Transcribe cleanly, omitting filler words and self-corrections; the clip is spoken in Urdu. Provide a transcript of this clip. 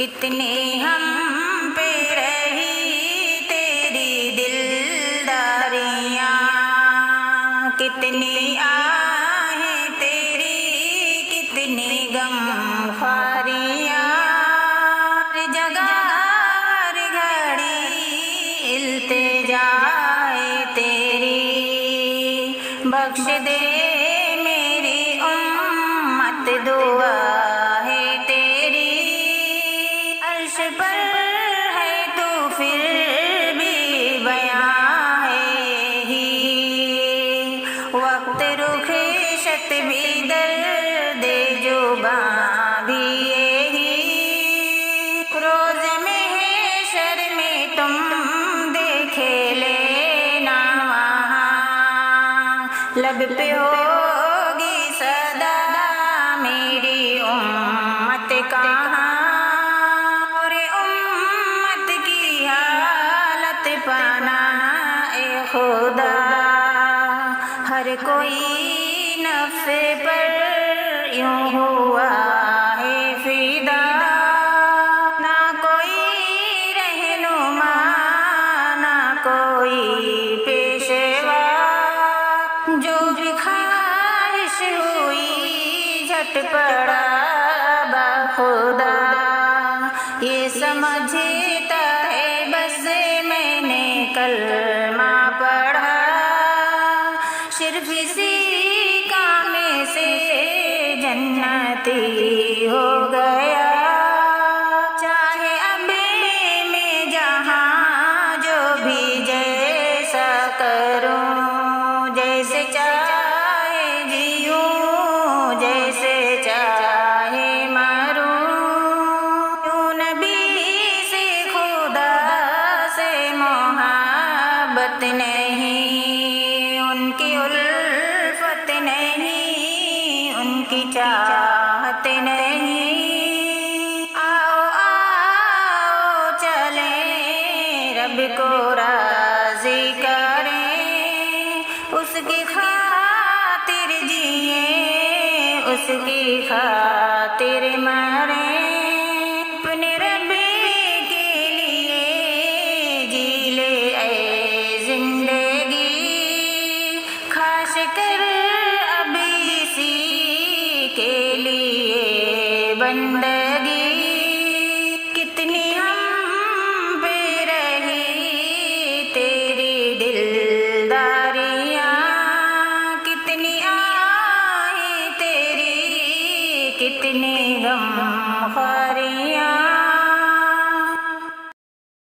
کتنی ہم پہ رہی تیری دلداریاں، کتنی آہیں تیری، کتنی غم خاریاں، ہر جگہ ہر گھڑی التجائے تیری، بخش دے میری امت دعا ہے تیری، عرش پر ہے تو پھر بھی بیاں ہے ہی، وقت رخصت بھی درد جباں بھی یہی، روز محشر میں تم دیکھے لینا وہاں، لب پہ ہوگی صدا میری امت کہاں، اور امت کی حالت پانا اے خدا، ہر کوئی نفس پر یوں ہوا ہے فدا، نہ کوئی رہنما نہ کوئی پیشوا، جو بھی خواہش ہوئی جھٹ پڑا بخدا، یہ سمجھتا ہے بس میں نے کلمہ پڑھا، صرف اسی کام سے جنتی ہو گیا، چاہے اب میں جہاں جو بھی جیسا کروں، جیسے چاہے جیوں جیسے چاہے مروں، کیوں نبی سے خدا سے محبت نہیں، ان کی الفت نہیں، ان کی چاہت نہیں، آؤ آؤ چلیں رب کو راضی کریں، اس کی خاطر جئیں، اس کی خاطر مریں، اپنے رب کے لیے جی لے اے زندگی، خاص کر اب اسی کے لیے بندگی۔